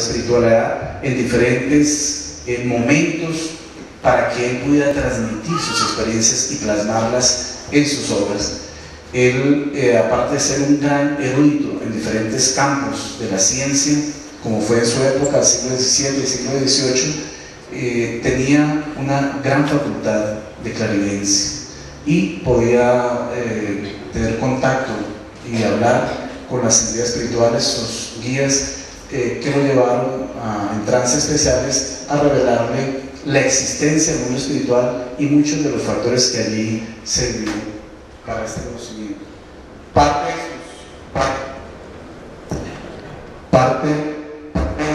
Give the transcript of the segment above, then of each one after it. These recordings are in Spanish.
espiritualidad en diferentes momentos para que él pudiera transmitir sus experiencias y plasmarlas en sus obras. Él, aparte de ser un gran erudito en diferentes campos de la ciencia, como fue en su época, siglo XVII y siglo XVIII, tenía una gran facultad de clarividencia y podía tener contacto y hablar con las entidades espirituales, sus guías, que lo llevaron en trances especiales a revelarle la existencia del mundo espiritual y muchos de los factores que allí se viven para este conocimiento. Parte de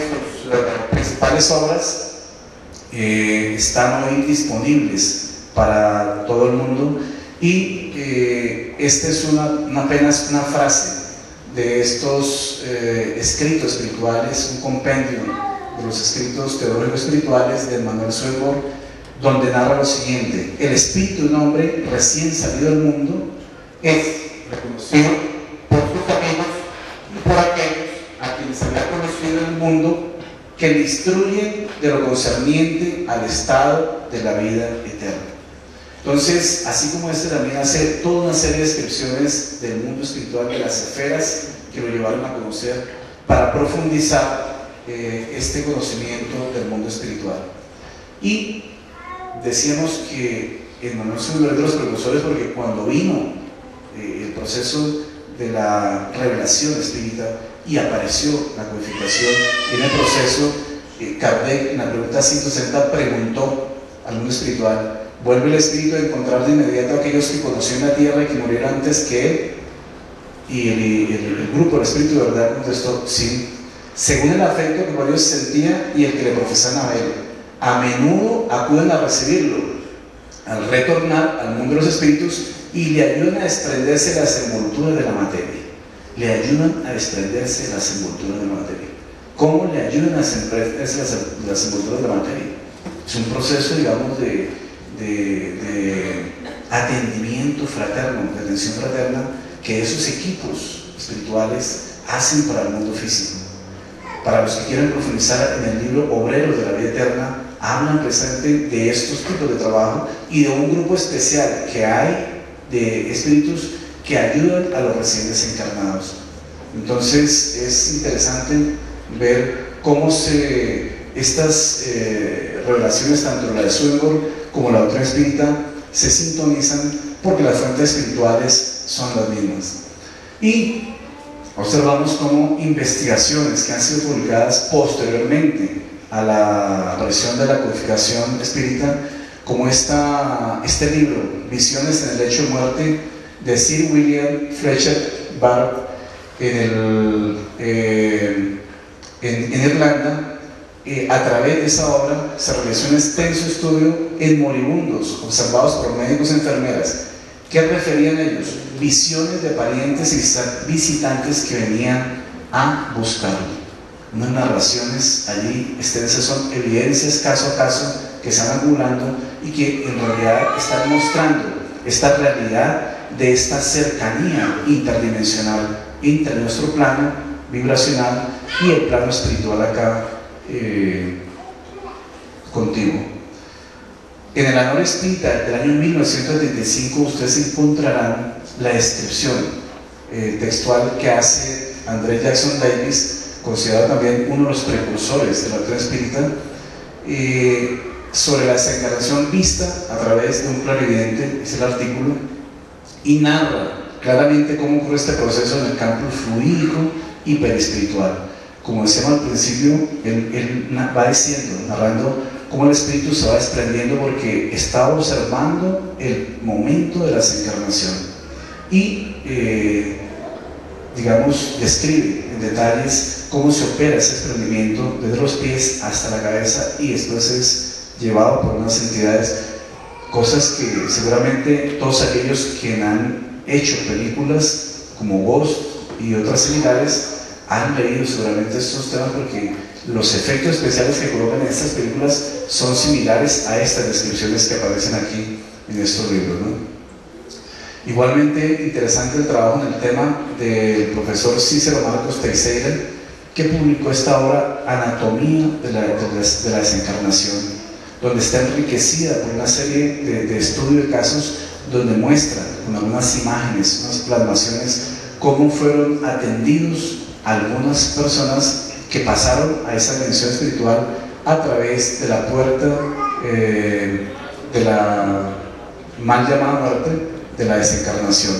sus principales obras están hoy disponibles para todo el mundo y esta es apenas una frase de estos escritos espirituales, un compendio de los escritos teológicos espirituales de Emanuel Swedenborg, donde narra lo siguiente: el espíritu de un hombre recién salido del mundo es reconocido por sus amigos y por aquellos a quienes se le ha conocido en el mundo que le instruyen de lo concerniente al estado de la vida eterna. Entonces, así como este también hace toda una serie de descripciones del mundo espiritual, de las esferas que lo llevaron a conocer, para profundizar este conocimiento del mundo espiritual. Y decíamos que Emanuel Swedenborg es de los precursores, porque cuando vino el proceso de la revelación espírita y apareció la codificación, en el proceso, Kardec, en la pregunta 160, preguntó al mundo espiritual: ¿vuelve el espíritu a encontrar de inmediato a aquellos que conoció en la tierra y que murieron antes que él? Y el grupo del espíritu de verdad contestó: sí, según el afecto que por ellos sentía y el que le profesan a él. A menudo acuden a recibirlo al retornar al mundo de los espíritus y le ayudan a desprenderse de las envolturas de la materia. Le ayudan a desprenderse de las envolturas de la materia. ¿Cómo le ayudan a desprenderse de las envolturas de la materia? Es un proceso, digamos, de atendimiento fraterno, de atención fraterna, que esos equipos espirituales hacen para el mundo físico. Para los que quieren profundizar en el libro Obreros de la Vida Eterna, hablan precisamente de estos tipos de trabajo y de un grupo especial que hay de espíritus que ayudan a los recién desencarnados. Entonces es interesante ver cómo estas revelaciones, tanto la de Swedenborg como la doctrina espírita, se sintonizan porque las fuentes espirituales son las mismas. Y observamos cómo investigaciones que han sido publicadas posteriormente a la aparición de la codificación espírita, como este libro, Visiones en el lecho de muerte, de Sir William Fletcher Barrett, en Irlanda, a través de esa obra se realizó un extenso estudio en moribundos observados por médicos y enfermeras. ¿Qué referían ellos? Visiones de parientes y visitantes que venían a buscarlo. Unas narraciones allí extensas, son evidencias caso a caso que se van acumulando y que en realidad están mostrando esta realidad de esta cercanía interdimensional entre nuestro plano vibracional y el plano espiritual acá contiguo. En el Anuario Espírita del año 1975 ustedes encontrarán la descripción textual que hace André Jackson Davis, considerado también uno de los precursores de la doctrina espírita, sobre la desencarnación vista a través de un clarividente, es el artículo, y narra claramente cómo ocurre este proceso en el campo fluídico y perispiritual. Como decíamos al principio, él va diciendo, narrando cómo el espíritu se va desprendiendo porque está observando el momento de la desencarnación y digamos, describe en detalles cómo se opera ese desprendimiento desde los pies hasta la cabeza y después es llevado por unas entidades, cosas que seguramente todos aquellos que han hecho películas como Ghost y otras similares han leído seguramente estos temas, porque los efectos especiales que colocan en estas películas son similares a estas descripciones que aparecen aquí en estos libros, ¿no? Igualmente interesante el trabajo en el tema del profesor Cícero Marcos Teixeira, que publicó esta obra Anatomía de la Desencarnación, donde está enriquecida por una serie de estudios de casos donde muestra con algunas imágenes, unas plasmaciones, cómo fueron atendidos algunas personas que pasaron a esa dimensión espiritual a través de la puerta de la mal llamada muerte, de la desencarnación.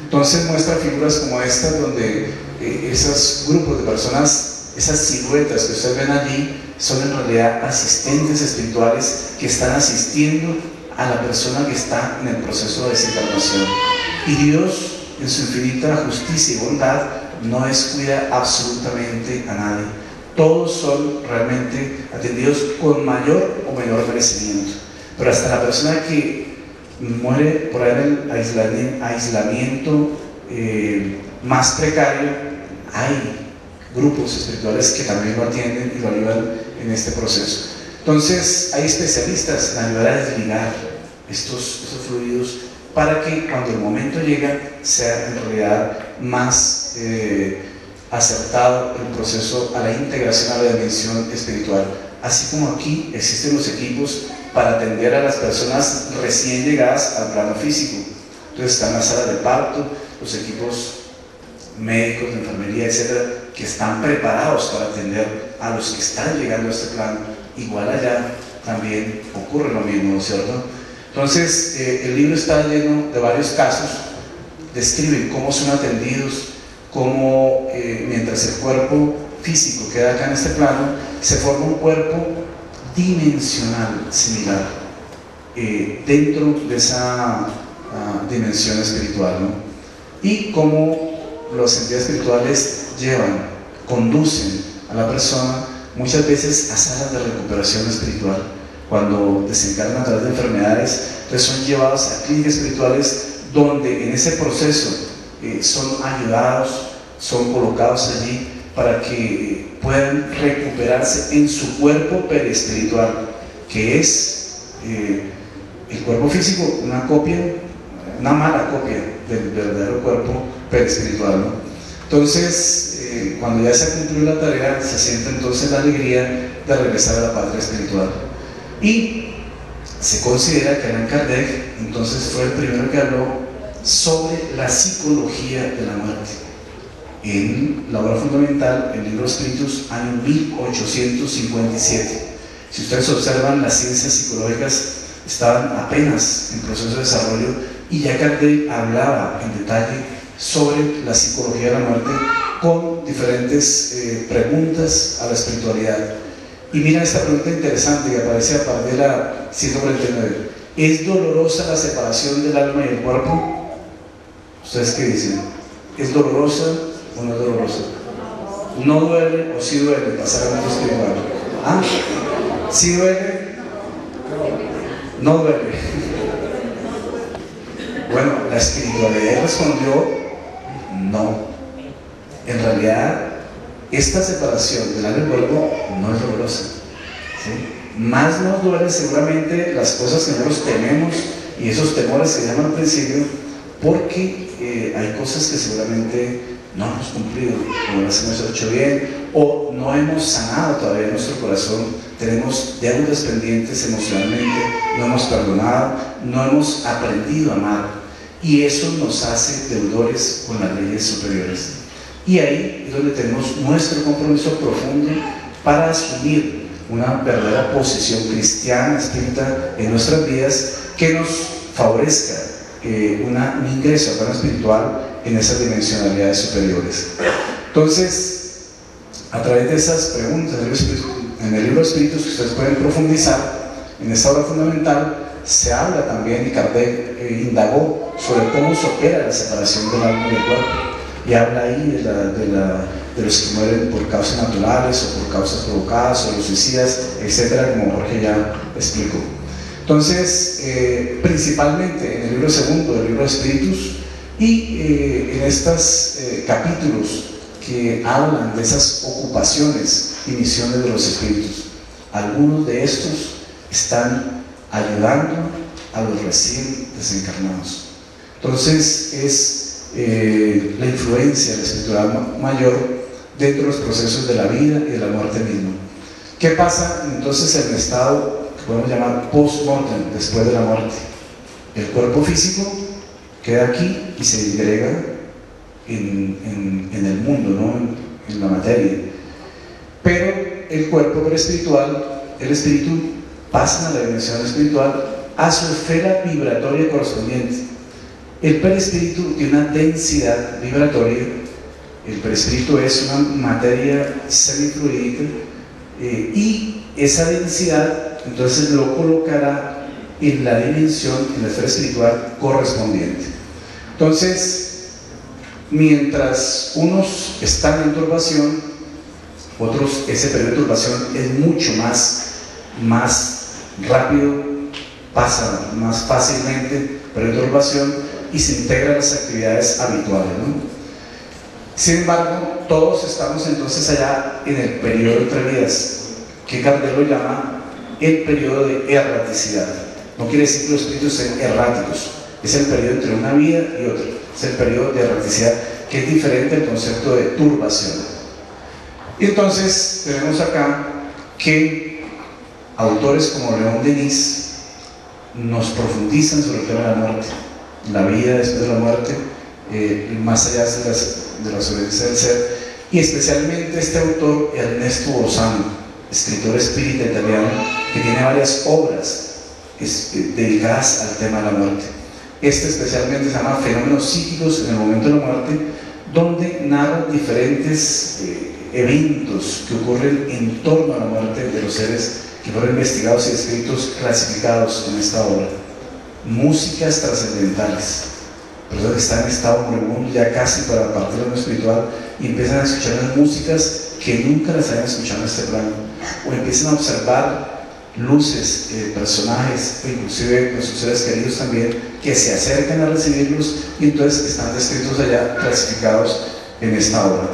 Entonces muestra figuras como estas donde esos grupos de personas, esas siluetas que ustedes ven allí, son en realidad asistentes espirituales que están asistiendo a la persona que está en el proceso de desencarnación. Y Dios, en su infinita justicia y bondad, no descuida absolutamente a nadie. Todos son realmente atendidos con mayor o menor merecimiento. Pero hasta la persona que muere por ahí en el aislamiento más precario, hay grupos espirituales que también lo atienden y lo ayudan en este proceso. Entonces hay especialistas en ayudar a desligar estos fluidos para que cuando el momento llega sea en realidad más acertado el proceso a la integración a la dimensión espiritual. Así como aquí existen los equipos para atender a las personas recién llegadas al plano físico. Entonces están las salas de parto, los equipos médicos, de enfermería, etcétera, que están preparados para atender a los que están llegando a este plano. Igual allá también ocurre lo mismo, ¿cierto? Entonces el libro está lleno de varios casos, describen cómo son atendidos, cómo mientras el cuerpo físico queda acá en este plano, se forma un cuerpo dimensional similar dentro de esa dimensión espiritual, ¿no? Y cómo las entidades espirituales conducen a la persona muchas veces a salas de recuperación espiritual. Cuando desencarnan a través de enfermedades, entonces son llevados a clínicas espirituales donde en ese proceso son ayudados, son colocados allí para que puedan recuperarse en su cuerpo periespiritual, que es el cuerpo físico, una copia, una mala copia del verdadero cuerpo periespiritual, ¿no? Entonces, cuando ya se ha cumplido la tarea, se siente entonces la alegría de regresar a la patria espiritual. Y se considera que Allan Kardec entonces fue el primero que habló sobre la psicología de la muerte. En la obra fundamental, el libro Espíritus, año 1857. Si ustedes observan, las ciencias psicológicas estaban apenas en proceso de desarrollo y ya Kardec hablaba en detalle sobre la psicología de la muerte con diferentes preguntas a la espiritualidad. Y mira esta pregunta interesante que aparece a partir de la 149. ¿Es dolorosa la separación del alma y el cuerpo? ¿Ustedes qué dicen? ¿Es dolorosa o no es dolorosa? ¿No duele o sí duele pasar al mundo espiritual? ¿Ah? ¿Sí duele? No duele. Bueno, la espiritualidad respondió no. En realidad, esta separación del alma y el cuerpo no es dolorosa, ¿sí? Más nos duele seguramente las cosas que nosotros tememos y esos temores se llaman al principio, porque hay cosas que seguramente no hemos cumplido, o no las hemos hecho bien, o no hemos sanado todavía nuestro corazón, tenemos deudas pendientes emocionalmente, no hemos perdonado, no hemos aprendido a amar, y eso nos hace deudores con las leyes superiores. Y ahí es donde tenemos nuestro compromiso profundo para asumir una verdadera posición cristiana, espírita en nuestras vidas, que nos favorezca un ingreso al plano espiritual en esas dimensionalidades superiores. Entonces, a través de esas preguntas en el libro de Espíritus, que ustedes pueden profundizar en esta obra fundamental, se habla también, y Kardec indagó sobre cómo se opera la separación del alma y del cuerpo, y habla ahí de los que mueren por causas naturales o por causas provocadas, o los suicidas, etcétera, como Jorge ya explicó. Entonces, principalmente en el libro segundo del libro de Espíritus y en estos capítulos que hablan de esas ocupaciones y misiones de los espíritus, algunos de estos están ayudando a los recién desencarnados. Entonces es la influencia de la espiritualidad mayor dentro de los procesos de la vida y de la muerte misma. ¿Qué pasa entonces en el estado que podemos llamar post-mortem, después de la muerte? El cuerpo físico queda aquí y se disgrega en el mundo, ¿no? en la materia. Pero el cuerpo espiritual, el espíritu, pasa a la dimensión espiritual, a su esfera vibratoria correspondiente. El perispíritu tiene una densidad vibratoria. El perispíritu es una materia semifluídica y esa densidad entonces lo colocará en la dimensión, en la esfera espiritual correspondiente. Entonces, mientras unos están en turbación, otros, ese periodo de turbación es mucho más rápido, pasa más fácilmente periodo de turbación y se integra a las actividades habituales, ¿no? Sin embargo, todos estamos entonces allá en el periodo entre vidas, que Kardec lo llama el periodo de erraticidad. No quiere decir que los espíritus sean erráticos, es el periodo entre una vida y otra, es el periodo de erraticidad, que es diferente al concepto de turbación. Y entonces tenemos acá que autores como León Denis nos profundizan sobre el tema de la muerte, la vida después de la muerte, más allá de la sobrevivencia del ser, y especialmente este autor Ernesto Bosano, escritor espírita italiano, que tiene varias obras dedicadas al tema de la muerte. Este especialmente se llama Fenómenos psíquicos en el momento de la muerte, donde narra diferentes eventos que ocurren en torno a la muerte de los seres que fueron investigados y escritos, clasificados en esta obra. Músicas trascendentales, personas que están en estado moribundo ya casi para partir de lo espiritual y empiezan a escuchar unas músicas que nunca las habían escuchado en este plano, o empiezan a observar luces, personajes, inclusive con sus seres queridos también, que se acercan a recibirlos y entonces están descritos allá, clasificados en esta obra.